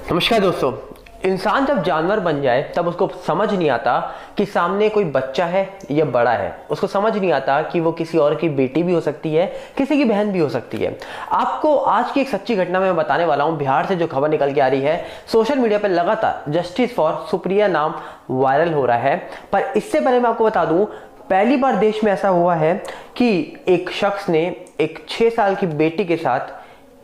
नमस्कार दोस्तों। इंसान जब जानवर बन जाए तब उसको समझ नहीं आता कि सामने कोई बच्चा है या बड़ा है। उसको समझ नहीं आता कि वो किसी और की बेटी भी हो सकती है, किसी की बहन भी हो सकती है। आपको आज की एक सच्ची घटना में बताने वाला हूं। बिहार से जो खबर निकल के आ रही है, सोशल मीडिया पर लगातार जस्टिस फॉर सुप्रिया नाम वायरल हो रहा है। पर इससे पहले मैं आपको बता दूं, पहली बार देश में ऐसा हुआ है कि एक शख्स ने एक 6 साल की बेटी के साथ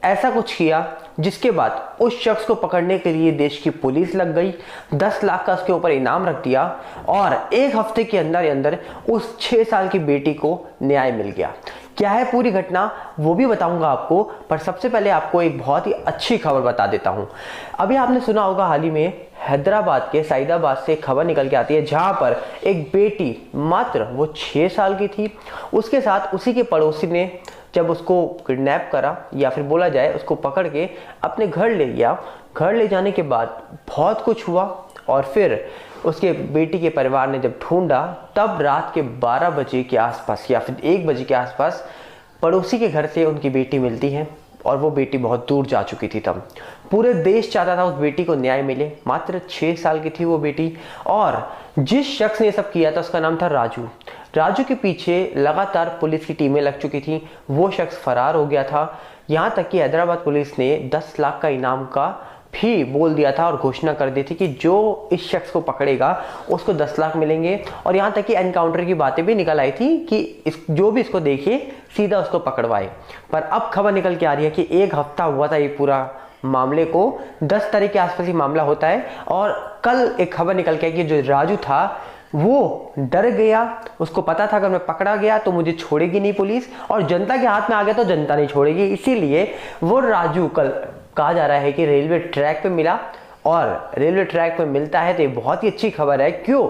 ऐसा कुछ किया जिसके बाद उस शख्स को पकड़ने के लिए देश की पुलिस लग गई, 10 लाख का उसके ऊपर इनाम रख दिया और एक हफ्ते के अंदर अंदर उस 6 साल की बेटी को न्याय मिल गया। क्या है पूरी घटना वो भी बताऊंगा आपको, पर सबसे पहले आपको एक बहुत ही अच्छी खबर बता देता हूं। अभी आपने सुना होगा, हाल ही में हैदराबाद के सईदाबाद से एक खबर निकल के आती है जहां पर एक बेटी, मात्र वो 6 साल की थी, उसके साथ उसी के पड़ोसी ने जब उसको किडनैप करा या फिर बोला जाए उसको पकड़ के अपने घर ले गया। घर ले जाने के बाद बहुत कुछ हुआ और फिर उसके बेटी के परिवार ने जब ढूंढा तब रात के 12 बजे के आसपास या फिर 1 बजे के आसपास पड़ोसी के घर से उनकी बेटी मिलती है और वो बेटी बहुत दूर जा चुकी थी। तब पूरे देश चाहता था उस बेटी को न्याय मिले। मात्र 6 साल की थी वो बेटी और जिस शख्स ने ये सब किया था उसका नाम था राजू। राजू के पीछे लगातार पुलिस की टीमें लग चुकी थी। वो शख्स फरार हो गया था। यहाँ तक कि हैदराबाद पुलिस ने 10 लाख का इनाम का भी बोल दिया था और घोषणा कर दी थी कि जो इस शख्स को पकड़ेगा उसको 10 लाख मिलेंगे। और यहाँ तक कि एनकाउंटर की बातें भी निकल आई थी कि जो भी इसको देखे सीधा उसको पकड़वाए। पर अब खबर निकल के आ रही है कि 1 हफ्ता हुआ था ये पूरा मामले को, 10 तारीख के आसपास ही मामला होता है और कल एक खबर निकल के आई कि जो राजू था वो डर गया। उसको पता था अगर मैं पकड़ा गया तो मुझे छोड़ेगी नहीं पुलिस और जनता के हाथ में आ गया तो जनता नहीं छोड़ेगी। इसीलिए वो राजू कल कहा जा रहा है कि रेलवे ट्रैक पे मिला और रेलवे ट्रैक पे मिलता है तो ये बहुत ही अच्छी खबर है। क्यों?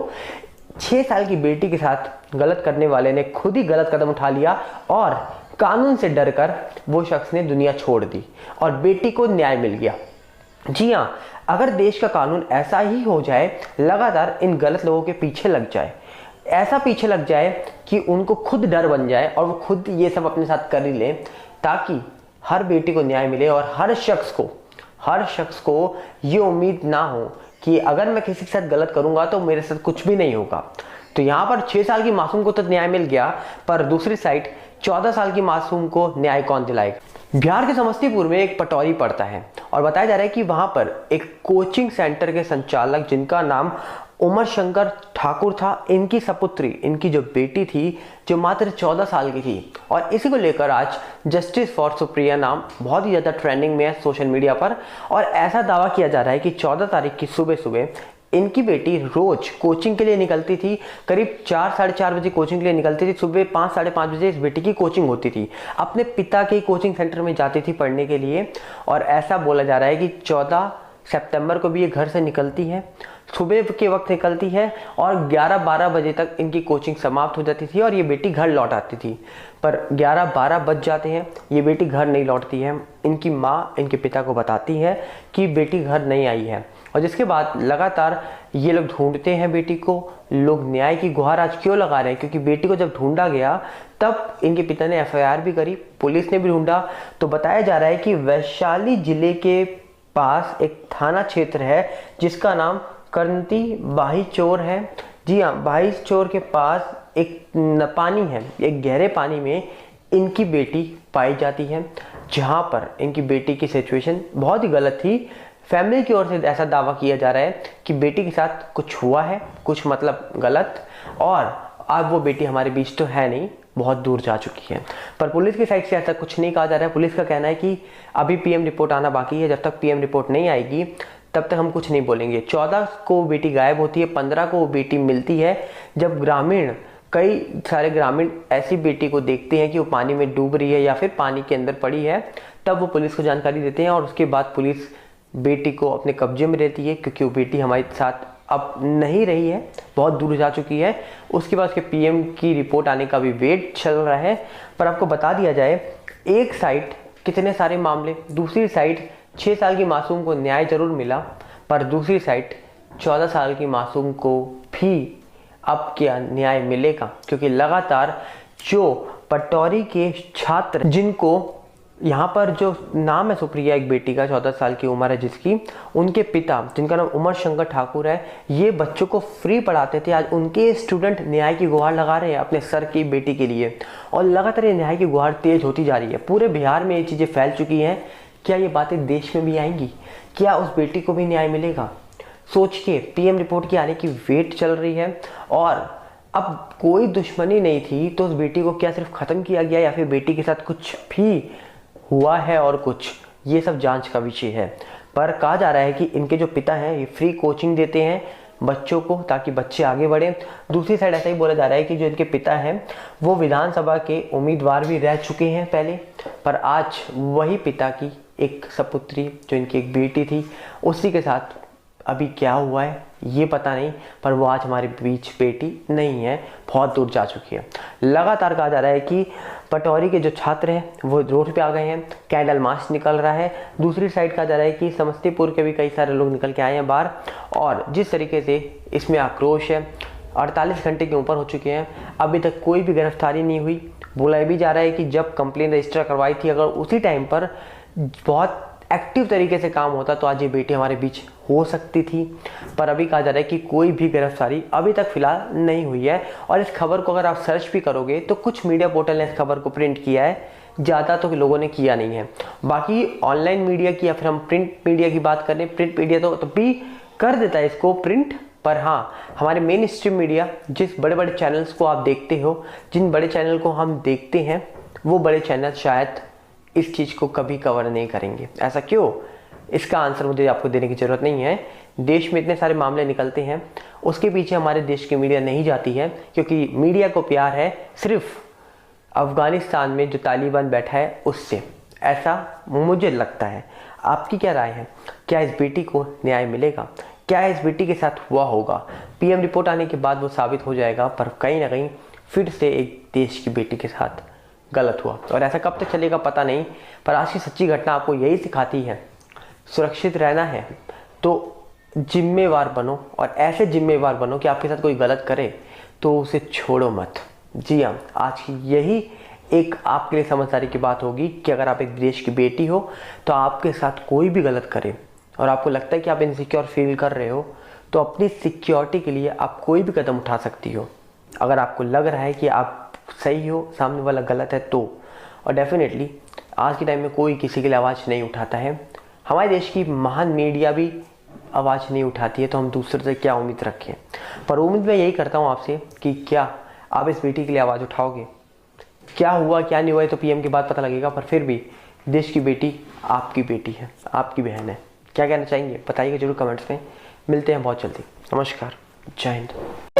6 साल की बेटी के साथ गलत करने वाले ने खुद ही गलत कदम उठा लिया और कानून से डरकर वो शख्स ने दुनिया छोड़ दी और बेटी को न्याय मिल गया। जी हाँ, अगर देश का कानून ऐसा ही हो जाए, लगातार इन गलत लोगों के पीछे लग जाए, ऐसा पीछे लग जाए कि उनको खुद डर बन जाए और वो खुद ये सब अपने साथ कर ही लें, ताकि हर बेटी को न्याय मिले और हर शख्स को ये उम्मीद ना हो कि अगर मैं किसी के साथ गलत करूंगा तो मेरे साथ कुछ भी नहीं होगा। तो यहाँ पर 6 साल की मासूम को तो न्याय मिल गया, पर दूसरी साइड 14 साल की मासूम को न्याय कौन दिलाएगा? बिहार के समस्तीपुर में एक पटौरी पड़ता है और बताया जा रहा है कि वहां पर एक कोचिंग सेंटर के संचालक, जिनका नाम उमर शंकर ठाकुर था, इनकी सपुत्री, इनकी जो बेटी थी जो मात्र 14 साल की थी। और इसी को लेकर आज जस्टिस फॉर सुप्रिया नाम बहुत ही ज़्यादा ट्रेंडिंग में है सोशल मीडिया पर। और ऐसा दावा किया जा रहा है कि 14 तारीख की सुबह सुबह इनकी बेटी रोज कोचिंग के लिए निकलती थी। करीब 4 साढ़े 4 बजे कोचिंग के लिए निकलती थी। सुबह 5 साढ़े 5 बजे इस बेटी की कोचिंग होती थी। अपने पिता के कोचिंग सेंटर में जाती थी पढ़ने के लिए। और ऐसा बोला जा रहा है कि 14 सितंबर को भी ये घर से निकलती है, सुबह के वक्त निकलती है और 11-12 बजे तक इनकी कोचिंग समाप्त हो जाती थी और ये बेटी घर लौट आती थी। पर 11-12 बज जाते हैं, ये बेटी घर नहीं लौटती है। इनकी माँ इनके पिता को बताती है कि बेटी घर नहीं आई है और जिसके बाद लगातार ये लोग ढूंढते हैं बेटी को। लोग न्याय की गुहार आज क्यों लगा रहे हैं? क्योंकि बेटी को जब ढूंढा गया तब इनके पिता ने एफआईआर भी करी, पुलिस ने भी ढूंढा। तो बताया जा रहा है कि वैशाली जिले के पास एक थाना क्षेत्र है जिसका नाम करंती बाहीचोर है। जी हाँ, बाहीचोर के पास एक पानी है, एक गहरे पानी में इनकी बेटी पाई जाती है, जहाँ पर इनकी बेटी की सिचुएशन बहुत ही गलत थी। फैमिली की ओर से ऐसा दावा किया जा रहा है कि बेटी के साथ कुछ हुआ है, कुछ मतलब गलत, और अब वो बेटी हमारे बीच तो है नहीं, बहुत दूर जा चुकी है। पर पुलिस की साइड से ऐसा कुछ नहीं कहा जा रहा है। पुलिस का कहना है कि अभी पीएम रिपोर्ट आना बाकी है, जब तक पीएम रिपोर्ट नहीं आएगी तब तक हम कुछ नहीं बोलेंगे। 14 को बेटी गायब होती है, 15 को वो बेटी मिलती है। जब कई सारे ग्रामीण ऐसी बेटी को देखते हैं कि वो पानी में डूब रही है या फिर पानी के अंदर पड़ी है, तब वो पुलिस को जानकारी देते हैं और उसके बाद पुलिस बेटी को अपने कब्जे में रहती है, क्योंकि वो बेटी हमारे साथ अब नहीं रही है, बहुत दूर जा चुकी है। उसके बाद उसके पीएम की रिपोर्ट आने का भी वेट चल रहा है। पर आपको बता दिया जाए, एक साइड कितने सारे मामले, दूसरी साइड 6 साल की मासूम को न्याय जरूर मिला, पर दूसरी साइड 14 साल की मासूम को भी अब क्या न्याय मिलेगा? क्योंकि लगातार जो पटौरी के छात्र जिनको यहाँ पर जो नाम है सुप्रिया, एक बेटी का 14 साल की उम्र है जिसकी, उनके पिता जिनका नाम उमर शंकर ठाकुर है, ये बच्चों को फ्री पढ़ाते थे। आज उनके स्टूडेंट न्याय की गुहार लगा रहे हैं अपने सर की बेटी के लिए, और लगातार ये न्याय की गुहार तेज होती जा रही है। पूरे बिहार में ये चीज़ें फैल चुकी हैं। क्या ये बातें देश में भी आएंगी? क्या उस बेटी को भी न्याय मिलेगा? सोच के पीएम रिपोर्ट की आने की वेट चल रही है। और अब कोई दुश्मनी नहीं थी तो उस बेटी को क्या सिर्फ ख़त्म किया गया, या फिर बेटी के साथ कुछ भी हुआ है और कुछ, ये सब जांच का विषय है। पर कहा जा रहा है कि इनके जो पिता हैं ये फ्री कोचिंग देते हैं बच्चों को ताकि बच्चे आगे बढ़ें। दूसरी साइड ऐसा ही बोला जा रहा है कि जो इनके पिता हैं वो विधानसभा के उम्मीदवार भी रह चुके हैं पहले, पर आज वही पिता की एक सपुत्री जो इनकी एक बेटी थी उसी के साथ अभी क्या हुआ है ये पता नहीं, पर वो आज हमारे बीच बेटी नहीं है, बहुत दूर जा चुकी है। लगातार कहा जा रहा है कि पटौरी के जो छात्र हैं वो रोड पे आ गए हैं, कैंडल मार्च निकल रहा है। दूसरी साइड कहा जा रहा है कि समस्तीपुर के भी कई सारे लोग निकल के आए हैं बाहर, और जिस तरीके से इसमें आक्रोश है, 48 घंटे के ऊपर हो चुके हैं, अभी तक कोई भी गिरफ्तारी नहीं हुई। बोला भी जा रहा है कि जब कंप्लेन रजिस्टर करवाई थी, अगर उसी टाइम पर बहुत एक्टिव तरीके से काम होता तो आज ये बेटी हमारे बीच हो सकती थी। पर अभी कहा जा रहा है कि कोई भी गिरफ्तारी अभी तक फिलहाल नहीं हुई है। और इस खबर को अगर आप सर्च भी करोगे तो कुछ मीडिया पोर्टल ने इस खबर को प्रिंट किया है, ज़्यादा तो लोगों ने किया नहीं है। बाकी ऑनलाइन मीडिया की या फिर हम प्रिंट मीडिया की बात करें, प्रिंट मीडिया तो भी कर देता है इसको प्रिंट, पर हाँ हमारे मेन स्ट्रीम मीडिया, जिस बड़े बड़े चैनल्स को आप देखते हो, जिन बड़े चैनल को हम देखते हैं, वो बड़े चैनल शायद इस चीज़ को कभी कवर नहीं करेंगे। ऐसा क्यों? इसका आंसर मुझे आपको देने की ज़रूरत नहीं है। देश में इतने सारे मामले निकलते हैं, उसके पीछे हमारे देश की मीडिया नहीं जाती है, क्योंकि मीडिया को प्यार है सिर्फ अफगानिस्तान में जो तालिबान बैठा है उससे। ऐसा मुझे लगता है। आपकी क्या राय है? क्या इस बेटी को न्याय मिलेगा? क्या इस बेटी के साथ हुआ होगा? पीएम रिपोर्ट आने के बाद वो साबित हो जाएगा, पर कहीं ना कहीं फिर से एक देश की बेटी के साथ गलत हुआ, और ऐसा कब तक चलेगा पता नहीं। पर आज की सच्ची घटना आपको यही सिखाती है, सुरक्षित रहना है तो जिम्मेवार बनो, और ऐसे जिम्मेवार बनो कि आपके साथ कोई गलत करे तो उसे छोड़ो मत। जी हाँ, आज की यही एक आपके लिए समझदारी की बात होगी कि अगर आप एक देश की बेटी हो तो आपके साथ कोई भी गलत करे और आपको लगता है कि आप इनसिक्योर फील कर रहे हो, तो अपनी सिक्योरिटी के लिए आप कोई भी कदम उठा सकती हो। अगर आपको लग रहा है कि आप सही हो, सामने वाला गलत है तो, और डेफिनेटली आज के टाइम में कोई किसी के लिए आवाज़ नहीं उठाता है। हमारे देश की महान मीडिया भी आवाज़ नहीं उठाती है, तो हम दूसरे से क्या उम्मीद रखें। पर उम्मीद मैं यही करता हूँ आपसे कि क्या आप इस बेटी के लिए आवाज़ उठाओगे? क्या हुआ क्या नहीं हुआ तो पीएम के बाद पता लगेगा, पर फिर भी देश की बेटी आपकी बेटी है, आपकी बहन है। क्या कहना चाहेंगे बताइएगा जरूर कमेंट्स में। मिलते हैं बहुत जल्दी। नमस्कार, जय हिंद।